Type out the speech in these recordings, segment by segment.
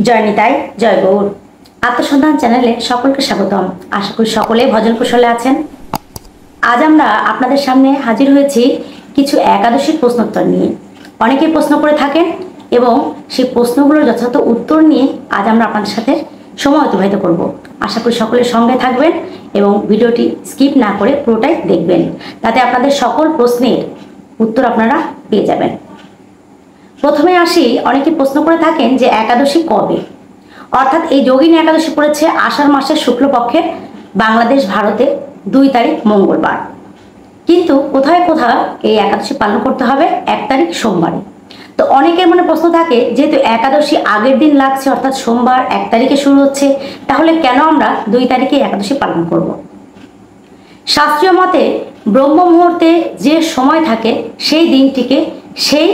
জয়নি তাই জয় গৌর আত্মসন্ধান চ্যানেলে সকলকে স্বাগতম। আশা করি সকলে ভজন কুশলে আছেন। আজ আমরা আপনাদের সামনে হাজির হয়েছি কিছু একাদশীর প্রশ্নোত্তর নিয়ে। অনেকে প্রশ্ন করে থাকেন এবং সেই প্রশ্নগুলোর যথাযথ উত্তর নিয়ে আজ আমরা আপনাদের সাথে সময় অতিবাহিত করব। আশা করি সকলের সঙ্গে থাকবেন এবং ভিডিওটি স্কিপ না করে পুরোটাই দেখবেন, তাতে আপনাদের সকল প্রশ্নের উত্তর আপনারা পেয়ে যাবেন। প্রথমে আসি, অনেকে প্রশ্ন করে থাকেন যে একাদশী কবে, অর্থাৎ এই যোগিনী একাদশী পড়েছে আষাঢ় মাসের শুক্লপক্ষের বাংলাদেশ ভারতে 2 তারিখ মঙ্গলবার। কিন্তু কোথায় কোথাও এই একাদশী পালন করতে হবে 1 তারিখ সোমবারে। তো অনেকের মনে প্রশ্ন থাকে, যেহেতু একাদশী আগের দিন লাগছে অর্থাৎ সোমবার 1 তারিখে শুরু হচ্ছে, তাহলে কেন আমরা 2 তারিখে একাদশী পালন করব? শাস্ত্রীয় মতে ব্রহ্ম মুহূর্তে যে সময় থাকে সেই দিনটিকে সেই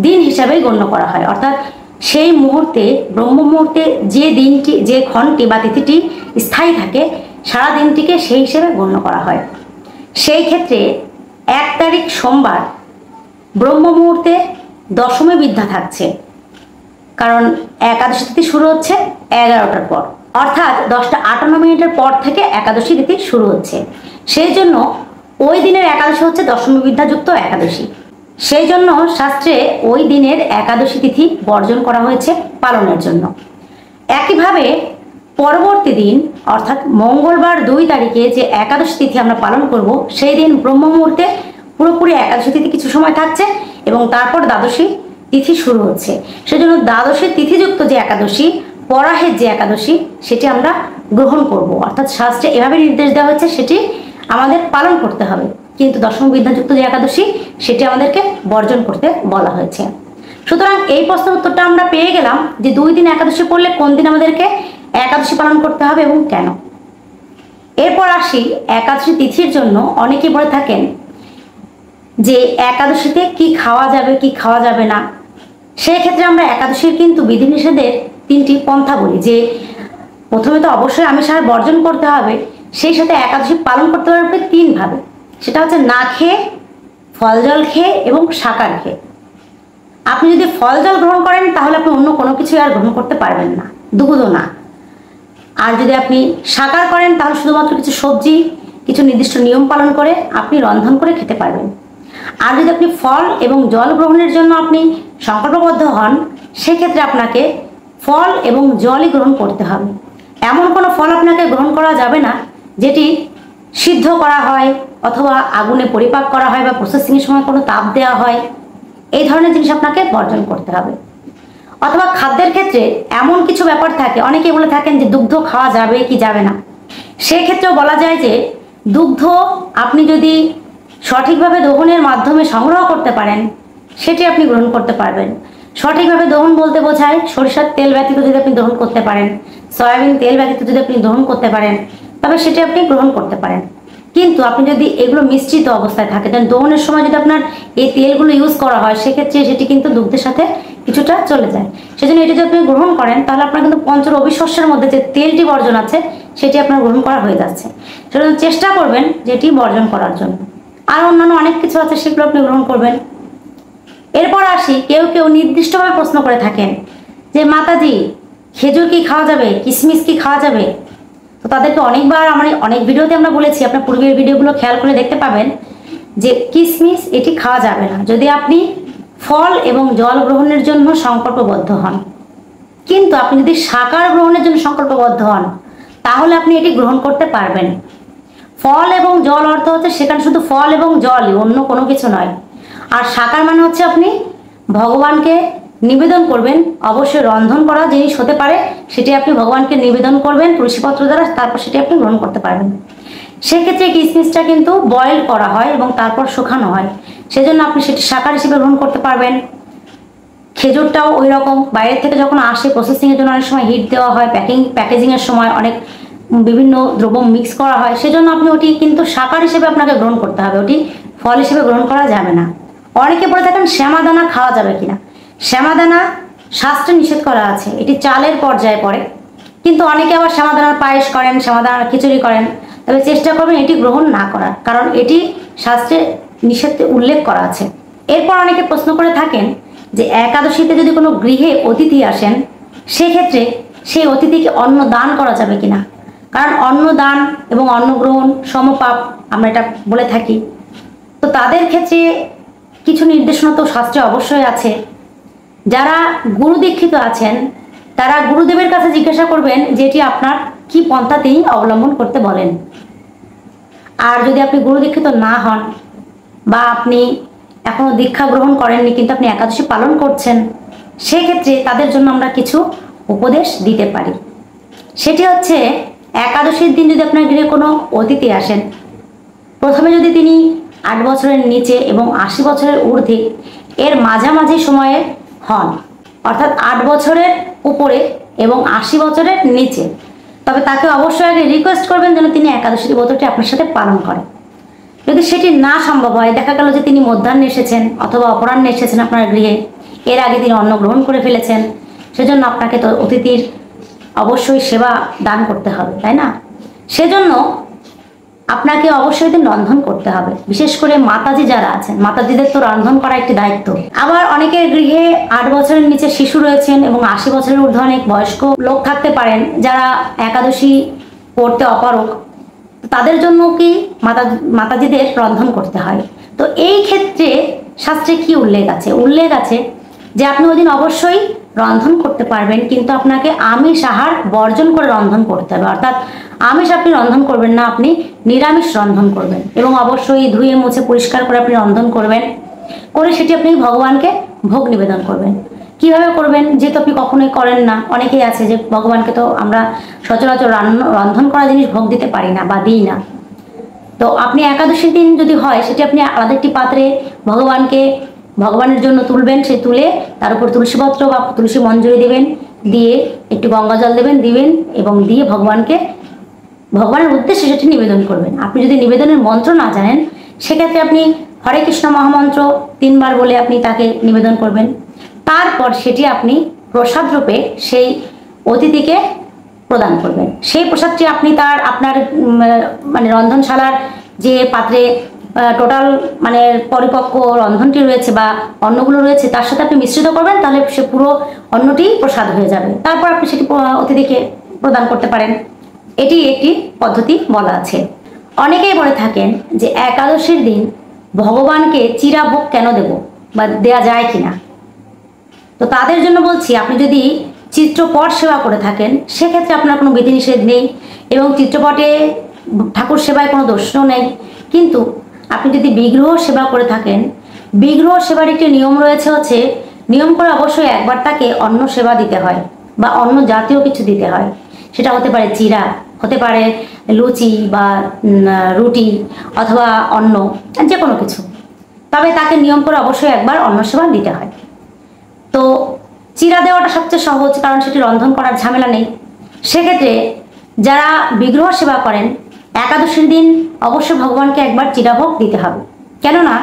দিন হিসাবে গণ্য করা হয়, অর্থাৎ সেই মুহূর্তে ব্রহ্ম মুহূর্তে যে দিনটি যে ক্ষণটি বা তিথিটি স্থায়ী থাকে সারা দিনটিকে সেই হিসেবে গণ্য করা হয়। সেই ক্ষেত্রে 1 তারিখ সোমবার ব্রহ্ম মুহূর্তে দশমী বিদ্যা থাকছে, কারণ একাদশী তিথি শুরু হচ্ছে 11টার পর, অর্থাৎ 10:58 পর থেকে একাদশী তিথি শুরু হচ্ছে। সেই জন্য ওই দিনের একাদশী হচ্ছে দশমী বিদ্যাযুক্ত একাদশী। সেই জন্য শাস্ত্রে ওই দিনের একাদশী তিথি বর্জন করা হয়েছে পালনের জন্য। একইভাবে পরবর্তী দিন অর্থাৎ মঙ্গলবার 2 তারিখে যে একাদশী তিথি আমরা পালন করব, সেই দিন ব্রহ্ম মুহূর্তে পুরোপুরি একাদশী তিথি কিছু সময় থাকছে এবং তারপর দ্বাদশী তিথি শুরু হচ্ছে। সেজন্য দ্বাদশী তিথিযুক্ত যে একাদশী, পরাহের যে একাদশী, সেটি আমরা গ্রহণ করব, অর্থাৎ শাস্ত্রে এভাবে নির্দেশ দেওয়া হয়েছে সেটি আমাদের পালন করতে হবে। কিন্তু দশম বিদ্যাযুক্ত যে একাদশী সেটি আমাদেরকে বর্জন করতে বলা হয়েছে। সুতরাং এই প্রশ্নের উত্তরটা আমরা পেয়ে গেলাম যে 2 দিন একাদশী পড়লে কোন দিন আমাদেরকে একাদশী পালন করতে হবে এবং কেন। এরপর আসি, একাদশী তিথির জন্য অনেকেই বলে থাকেন যে একাদশীতে কি খাওয়া যাবে কি খাওয়া যাবে না। সেই ক্ষেত্রে আমরা একাদশীর কিন্তু বিধিনিষেধের 3টি পন্থা বলি, যে প্রথমে তো অবশ্যই আমিষ বর্জন করতে হবে, সেই সাথে একাদশী পালন করতে পারবে 3 ভাবে। সেটা হচ্ছে না খেয়ে, ফল জল খেয়ে এবং শাকার খেয়ে। আপনি যদি ফল জল গ্রহণ করেন তাহলে আপনি অন্য কোনো কিছু আর গ্রহণ করতে পারবেন না, দুধ না। আর যদি আপনি শাকার করেন তাহলে শুধুমাত্র কিছু সবজি, কিছু নির্দিষ্ট নিয়ম পালন করে আপনি রন্ধন করে খেতে পারবেন। আর যদি আপনি ফল এবং জল গ্রহণের জন্য আপনি সংকল্পবদ্ধ হন, সেক্ষেত্রে আপনাকে ফল এবং জলই গ্রহণ করতে হবে। এমন কোনো ফল আপনাকে গ্রহণ করা যাবে না যেটি সিদ্ধ করা হয় অথবা আগুনে পরিপাক করা হয় বা প্রসেসিংয়ের সময় কোনো তাপ দেওয়া হয়, এই ধরনের জিনিস আপনাকে বর্জন করতে হবে। অথবা খাদ্যের ক্ষেত্রে এমন কিছু ব্যাপার থাকে, অনেকেই বলে থাকেন যে দুগ্ধ খাওয়া যাবে কি যাবে না। সেক্ষেত্রেও বলা যায় যে দুগ্ধ আপনি যদি সঠিকভাবে দহনের মাধ্যমে সংগ্রহ করতে পারেন সেটি আপনি গ্রহণ করতে পারবেন। সঠিকভাবে দহন বলতে বোঝায় সরিষার তেল ব্যতীত যদি আপনি গ্রহণ করতে পারেন, সয়াবিন তেল ব্যতীত যদি আপনি গ্রহণ করতে পারেন, তবে সেটি আপনি গ্রহণ করতে পারেন। কিন্তু আপনি যদি এগুলো মিশ্রিত অবস্থায় থাকে, যেন দহনের সময় যদি আপনার এই তেলগুলো ইউজ করা হয়, সেক্ষেত্রে সেটি কিন্তু দুগ্ধের সাথে কিছুটা চলে যায়। সেজন্য এটি যদি আপনি গ্রহণ করেন তাহলে আপনার কিন্তু পঞ্চরবিশস্যের মধ্যে যে তেলটি বর্জন আছে সেটি আপনার গ্রহণ করা হয়ে যাচ্ছে। সেজন্য চেষ্টা করবেন যেটি বর্জন করার জন্য। আর অন্যান্য অনেক কিছু আছে সেগুলো আপনি গ্রহণ করবেন। এরপর আসি, কেউ কেউ নির্দিষ্টভাবে প্রশ্ন করে থাকেন যে মাতাজি খেজুর কি খাওয়া যাবে, কিশমিশ কি খাওয়া যাবে? তো তাদেরকে অনেকবার অনেক ভিডিওতে আমরা বলেছি, আপনার পূর্বের ভিডিওগুলো খেয়াল করে দেখতে পাবেন যে কিশমিশ এটি খাওয়া যাবে না যদি আপনি ফল এবং জল গ্রহণের জন্য সংকল্পবদ্ধ হন। কিন্তু আপনি যদি শাকার গ্রহণের জন্য সংকল্পবদ্ধ হন তাহলে আপনি এটি গ্রহণ করতে পারবেন। ফল এবং জল অর্থ হচ্ছে সেখানে শুধু ফল এবং জলই, অন্য কোনো কিছু নয়। আর শাকার মানে হচ্ছে আপনি ভগবানকে নিবেদন করবেন, অবশ্যই রন্ধন করা জিনিস হতে পারে, সেটি আপনি ভগবানকে নিবেদন করবেন তুলসীপত্র দ্বারা, তারপর সেটি আপনি গ্রহণ করতে পারবেন। সেক্ষেত্রে কিশমিশটা কিন্তু বয়েল করা হয় এবং তারপর শুকানো হয়, সেজন্য আপনি সেটি শাকার হিসেবে গ্রহণ করতে পারবেন। খেজুরটাও ওই রকম, বাইরের থেকে যখন আসে প্রসেসিংয়ের জন্য অনেক সময় হিট দেওয়া হয়, প্যাকেজিংয়ের সময় অনেক বিভিন্ন দ্রব্য মিক্স করা হয়, সেজন্য আপনি ওটি কিন্তু শাকার হিসেবে আপনাকে গ্রহণ করতে হবে, ওটি ফল হিসেবে গ্রহণ করা যাবে না। অনেকে বলে থাকেন শ্যামাদানা খাওয়া যাবে কিনা। শ্যামাদানা শাস্ত্রে নিষেধ করা আছে, এটি চালের পর্যায়ে পড়ে, কিন্তু অনেকে আবার শ্যামাদানার পায়েস করেন, শ্যামাদানার খিচুড়ি করেন। তবে চেষ্টা করবেন এটি গ্রহণ না করার, কারণ এটি শাস্ত্রে নিষেধে উল্লেখ করা আছে। এরপর অনেকে প্রশ্ন করে থাকেন যে একাদশীতে যদি কোনো গৃহে অতিথি আসেন সেক্ষেত্রে সেই অতিথিকে অন্ন দান করা যাবে কিনা, কারণ অন্ন দান এবং অন্ন গ্রহণ সমপাপ আমরা এটা বলে থাকি। তো তাদের ক্ষেত্রে কিছু নির্দেশনা তো শাস্ত্রে অবশ্যই আছে। যারা গুরু দীক্ষিত আছেন তারা গুরুদেবের কাছে জিজ্ঞাসা করবেন যে এটি আপনার কি পন্থা তিনি অবলম্বন করতে বলেন। আর যদি আপনি গুরু দীক্ষিত না হন বা আপনি এখনো দীক্ষা গ্রহণ করেননি কিন্তু আপনি একাদশী পালন করছেন, সেক্ষেত্রে তাদের জন্য আমরা কিছু উপদেশ দিতে পারি। সেটি হচ্ছে, একাদশীর দিন যদি আপনার গৃহে কোনো অতিথি আসেন, প্রথমে যদি তিনি 8 বছরের নিচে এবং 80 বছরের ঊর্ধ্বে এর মাঝামাঝি সময়ে হন, অর্থাৎ 8 বছরের উপরে এবং 80 বছরের নিচে, তবে তাকে অবশ্যই আগে রিকোয়েস্ট করবেন যেন তিনি একাদশী ব্রতটি আপনার সাথে পালন করেন। যদি সেটি না সম্ভব হয়, দেখা গেল যে তিনি মধ্যাহ্নে এসেছেন অথবা অপরাহ্নে এসেছেন আপনার গৃহে, এর আগে তিনি অন্ন গ্রহণ করে ফেলেছেন, সেজন্য আপনাকে তো অতিথির অবশ্যই সেবা দান করতে হবে, তাই না? সেজন্য আপনাকে অবশ্যই দিন রন্ধন করতে হবে। বিশেষ করে মাতাজি যারা আছেন, মাতাজিদের তো রন্ধন করা একটি দায়িত্ব। আবার অনেকের গৃহে 8 বছরের নিচে শিশু রয়েছেন এবং 80 বছরের ঊর্ধ্বে অনেক বয়স্ক লোক থাকতে পারেন যারা একাদশী করতে অপারগ, তাদের জন্য কি মাতাজিদের রন্ধন করতে হয়। তো এই ক্ষেত্রে শাস্ত্রে কি উল্লেখ আছে? উল্লেখ আছে যে আপনি ওই দিন অবশ্যই রন্ধন করতে পারবেন, কিন্তু আপনাকে আমিষ আহার বর্জন করে রন্ধন করতে হবে। অর্থাৎ আমিষ আপনি রন্ধন করবেন না, আপনি নিরামিষ রন্ধন করবেন এবং অবশ্যই ধুয়ে মুছে পরিষ্কার করে আপনি রন্ধন করবেন, করে সেটি আপনি ভগবানকে ভোগ নিবেদন করবেন। কিভাবে করবেন? যেহেতু আপনি কখনোই করেন না, অনেকেই আছে যে ভগবানকে তো আমরা সচরাচর রন্ধন করা জিনিস ভোগ দিতে পারি না বা দিই না। তো আপনি একাদশীর দিন যদি হয়, সেটি আপনি আলাদা একটি পাত্রে ভগবানের জন্য তুলবেন, সে তুলে তার উপর তুলসীপত্র বা তুলসী মঞ্জরি দেবেন, দিয়ে একটু গঙ্গা জল দিবেন এবং দিয়ে ভগবানের উদ্দেশ্যে সেটি নিবেদন করবেন। আপনি যদি নিবেদনের মন্ত্র না জানেন, সেক্ষেত্রে আপনি হরে কৃষ্ণ মহামন্ত্র 3 বার বলে আপনি তাকে নিবেদন করবেন। তারপর সেটি আপনি প্রসাদ রূপে সেই অতিথিকে প্রদান করবেন। সেই প্রসাদটি আপনি আপনার মানে রন্ধনশালার যে পাত্রে টোটাল মানে পরিপক্ক রন্ধনটি রয়েছে বা অন্নগুলো রয়েছে তার সাথে আপনি মিশ্রিত করবেন, তাহলে সে পুরো অন্নটি প্রসাদ হয়ে যাবে। তারপর আপনি সেটি অতিথিকে প্রদান করতে পারেন। এটি একটি পদ্ধতি বলা আছে। অনেকেই বলে থাকেন যে একাদশীর দিন ভগবানকে চিরাভোগ কেন দেব বা দেয়া যায় কিনা। তো তাদের জন্য বলছি, আপনি যদি চিত্রপট সেবা করে থাকেন সেক্ষেত্রে আপনার কোনো বিধিনিষেধ নেই এবং চিত্রপটে ঠাকুর সেবায় কোনো দোষও নেই। কিন্তু আপনি যদি বিগ্রহ সেবা করে থাকেন, বিগ্রহ সেবার একটি নিয়ম রয়েছে, হচ্ছে নিয়ম করে অবশ্যই একবার তাকে অন্ন সেবা দিতে হয় বা অন্ন জাতীয় কিছু দিতে হয়। সেটা হতে পারে চিরা, হতে পারে লুচি বা রুটি অথবা অন্ন, যে কোনো কিছু। তবে তাকে নিয়ম করে অবশ্যই একবার অন্ন সেবা দিতে হয়। তো চিরা দেওয়াটা সবচেয়ে সহজ, কারণ সেটি রন্ধন করার ঝামেলা নেই। সেক্ষেত্রে যারা বিগ্রহ সেবা করেন, একাদশীর দিন অবশ্যই ভগবানকে একবার চিরাভোগ দিতে হবে। কেননা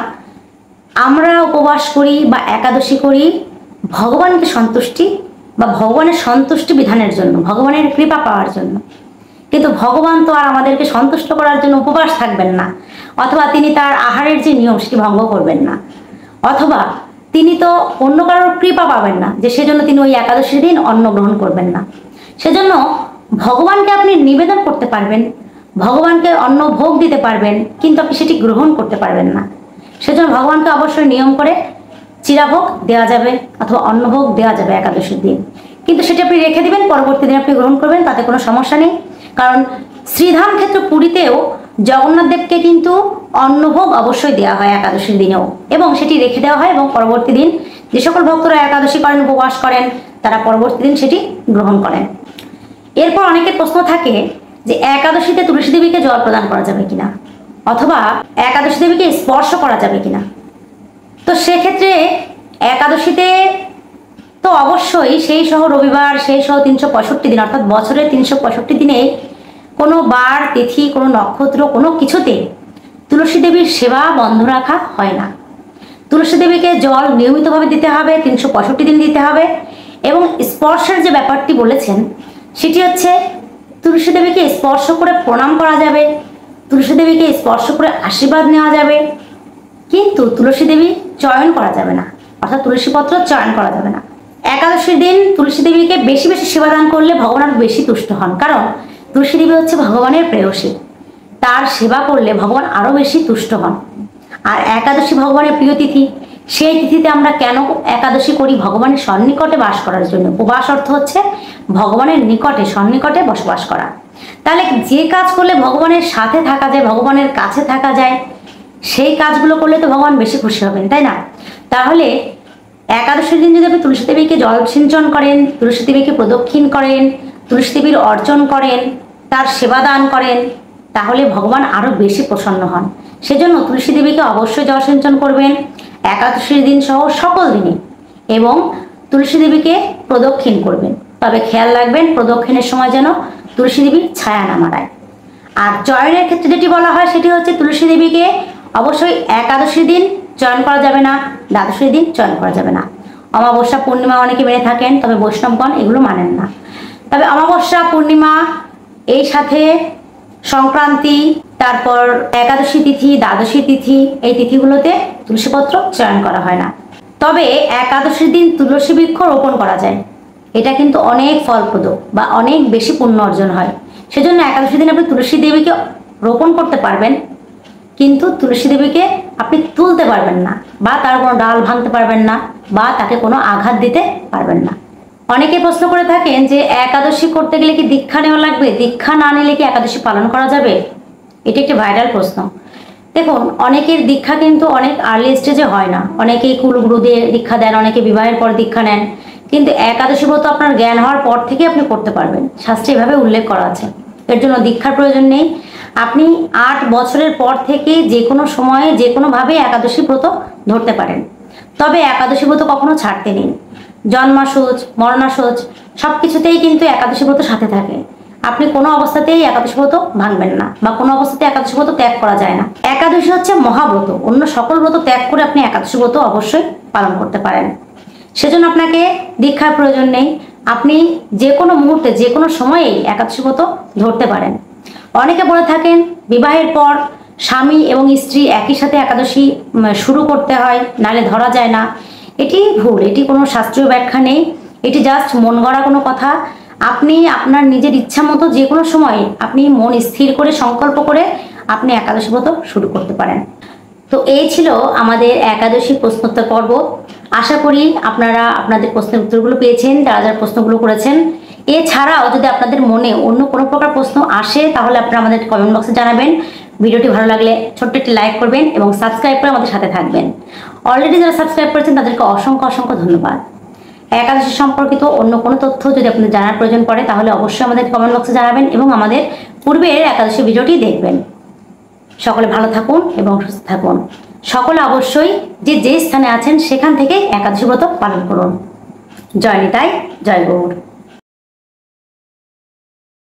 আমরা উপবাস করি বা একাদশী করি ভগবানকে সন্তুষ্টি বা ভগবানের সন্তুষ্টি বিধানের জন্য, ভগবানের কৃপা পাওয়ার জন্য। কিন্তু ভগবান তো আর আমাদেরকে সন্তুষ্ট করার জন্য উপবাস থাকবেন না, অথবা তিনি তার আহারের যে নিয়ম সেটি ভঙ্গ করবেন না, অথবা তিনি তো অন্য কারোর কৃপা পাবেন না যে সেজন্য তিনি ওই একাদশীর দিন অন্ন গ্রহণ করবেন না। সেজন্য ভগবানকে আপনি নিবেদন করতে পারবেন, ভগবানকে অন্ন ভোগ দিতে পারবেন, কিন্তু আপনি সেটি গ্রহণ করতে পারবেন না। সেজন্য ভগবানকে অবশ্যই নিয়ম করে চিরাভোগ দেওয়া যাবে অথবা অন্নভোগ দেওয়া যাবে একাদশীর দিন, কিন্তু সেটা আপনি রেখে দিবেন, পরবর্তী দিন আপনি গ্রহণ করবেন, তাতে কোনো সমস্যা নেই। কারণ শ্রীধাম ক্ষেত্র পুরীতেও জগন্নাথ দেবকে কিন্তু অন্নভোগ অবশ্যই দেওয়া হয় একাদশীর দিনেও, এবং সেটি রেখে দেওয়া হয় এবং পরবর্তী দিন যে সকল ভক্তরা একাদশী করেন, উপবাস করেন, তারা পরবর্তী দিন সেটি গ্রহণ করেন। এরপর অনেকের প্রশ্ন থাকে যে একাদশীতে তুলসী দেবীকে জল প্রদান করা যাবে কিনা, অথবা একাদশী দেবীকে স্পর্শ করা যাবে কিনা। তো সেক্ষেত্রে একাদশীতে তো অবশ্যই সেই সহ রবিবার, সেই সহ 365 দিন, অর্থাৎ বছরের 365 দিনে কোনো বার, তিথি, কোনো নক্ষত্র, কোনো কিছুতে তুলসী দেবীর সেবা বন্ধ রাখা হয় না। তুলসী দেবীকে জল নিয়মিতভাবে দিতে হবে, 365 দিন দিতে হবে। এবং স্পর্শের যে ব্যাপারটি বলেছেন সেটি হচ্ছে তুলসী দেবীকে স্পর্শ করে প্রণাম করা যাবে, তুলসী দেবীকে স্পর্শ করে আশীর্বাদ নেওয়া যাবে, কিন্তু তুলসী দেবী চয়ন করা যাবে না, অর্থাৎ তুলসী পত্র চয়ন করা যাবে না। একাদশীর দিন তুলসী দেবীকে বেশি বেশি সেবা দান করলে ভগবান আরো বেশি তুষ্ট হন, কারণ তুলসী দেবী হচ্ছে ভগবানের প্রেয়সী। তার সেবা করলে ভগবান আরো বেশি তুষ্ট হন। আর একাদশী ভগবানের প্রিয় তিথি, সেই তিথিতে আমরা কেন একাদশী করি? ভগবানের সন্নিকটে বাস করার জন্য। উপবাস অর্থ হচ্ছে ভগবানের নিকটে, সন্নিকটে বসবাস করা। তাহলে যে কাজ করলে ভগবানের সাথে থাকা যায়, ভগবানের কাছে থাকা যায়, সেই কাজগুলো করলে তো ভগবান বেশি খুশি হবেন, তাই না? তাহলে একাদশীর দিন যদি আপনি তুলসী দেবীকে জল সিঞ্চন করেন, তুলসী দেবীকে প্রদক্ষিণ করেন, তুলসী দেবীর অর্চন করেন, তার সেবা দান করেন, তাহলে ভগবান আরো বেশি প্রসন্ন হন। সেজন্য তুলসী দেবীকে অবশ্যই জল সিঞ্চন করবেন একাদশীর দিন সহ সকল দিনে, এবং তুলসী দেবীকে প্রদক্ষিণ করবেন। তবে খেয়াল রাখবেন প্রদক্ষিণের সময় যেন তুলসী দেবীর ছায়া না মারায়। আর চয়নের ক্ষেত্রে যেটি বলা হয় সেটি হচ্ছে তুলসী দেবীকে অবশ্যই একাদশীর দিন চয়ন করা যাবে না, দ্বাদশীর দিন চয়ন করা যাবে না। অমাবস্যা পূর্ণিমা অনেকে মেনে থাকেন, তবে বৈষ্ণবগণ এগুলো মানেন না। তবে অমাবস্যা পূর্ণিমা, এই সাথে সংক্রান্তি, তারপর একাদশী তিথি, দ্বাদশী তিথি, এই তিথিগুলোতে তুলসীপত্র চয়ন করা হয় না। তবে একাদশীর দিন তুলসী বৃক্ষ রোপণ করা যায়, এটা কিন্তু অনেক ফলপ্রদ বা অনেক বেশি পুণ্য অর্জন হয়। সেজন্য একাদশী দিন আপনি তুলসী দেবীকে রোপণ করতে পারবেন, কিন্তু তুলসী দেবীকে আপনি তুলতে পারবেন না, বা তার কোনো ডাল ভাঙতে পারবেন না, বা তাকে কোনো আঘাত দিতে পারবেন না। অনেকে প্রশ্ন করে থাকেন যে একাদশী করতে গেলে কি দীক্ষা নেওয়া লাগবে? দীক্ষা না নিলে কি একাদশী পালন করা যাবে? এটি একটি ভাইরাল প্রশ্ন। দেখুন, অনেকের দীক্ষা কিন্তু অনেক আর্লি স্টেজে হয় না। অনেকেই কুলগুরুদের দীক্ষা দেন, অনেকে বিবাহের পর দীক্ষা নেন, কিন্তু একাদশী ব্রত আপনার জ্ঞান হওয়ার পর থেকে আপনি করতে পারবেন, শাস্ত্রে এভাবে উল্লেখ করা আছে। এর জন্য দীক্ষার প্রয়োজন নেই। আপনি 8 বছরের পর থেকে যে কোনো সময়ে যে কোনোভাবে একাদশী ব্রত ধরতে পারেন। তবে একাদশী ব্রত কখনো ছাড়তে নেই। জন্মাসুচ, মরণাসুচ সব কিছুতেই কিন্তু একাদশী ব্রত সাথে থাকে। আপনি কোনো অবস্থাতেই একাদশী ব্রত ভাঙবেন না, বা কোনো অবস্থাতে একাদশী ব্রত ত্যাগ করা যায় না। একাদশী হচ্ছে মহাব্রত, অন্য সকল ব্রত ত্যাগ করে আপনি একাদশী ব্রত অবশ্যই পালন করতে পারেন। সেজন্য আপনাকে দীক্ষার প্রয়োজন নেই। আপনি যে কোনো মুহূর্তে যে কোনো সময়েই একাদশী ব্রত ধরতে পারেন। অনেকে বলে থাকেন বিবাহের পর স্বামী এবং স্ত্রী একই সাথে একাদশী শুরু করতে হয়, নালে ধরা যায় না। এটি ভুল, এটি কোনো শাস্ত্রীয় ব্যাখ্যা নেই, এটি জাস্ট মন গড়া কোনো কথা। আপনি আপনার নিজের ইচ্ছা মতো যে কোনো সময় আপনি মন স্থির করে সংকল্প করে আপনি একাদশী ব্রত শুরু করতে পারেন। তো এই ছিল আমাদের একাদশী প্রশ্নোত্তর পর্ব। আশা করি আপনারা আপনাদের প্রশ্নের উত্তরগুলো পেয়েছেন, যারা যারা প্রশ্নগুলো করেছেন। এছাড়াও যদি আপনাদের মনে অন্য কোনো প্রকার প্রশ্ন আসে, তাহলে আপনারা আমাদের কমেন্ট বক্সে জানাবেন। ভিডিওটি ভালো লাগলে ছোট্ট একটি লাইক করবেন এবং সাবস্ক্রাইব করে আমাদের সাথে থাকবেন। অলরেডি যারা সাবস্ক্রাইব করেছেন তাদেরকে অসংখ্য অসংখ্য ধন্যবাদ। একাদশী সম্পর্কিত অন্য কোনো তথ্য যদি আপনাদের জানার প্রয়োজন পড়ে, তাহলে অবশ্যই আমাদের কমেন্ট বক্সে জানাবেন এবং আমাদের পূর্বের একাদশী ভিডিওটি দেখবেন। সকলে ভালো থাকুন এবং সুস্থ থাকুন। সকলে অবশ্যই যে স্থানে আছেন সেখান থেকে একাদশী ব্রত পালন করুন। জয় নিতাই, জয় গৌর।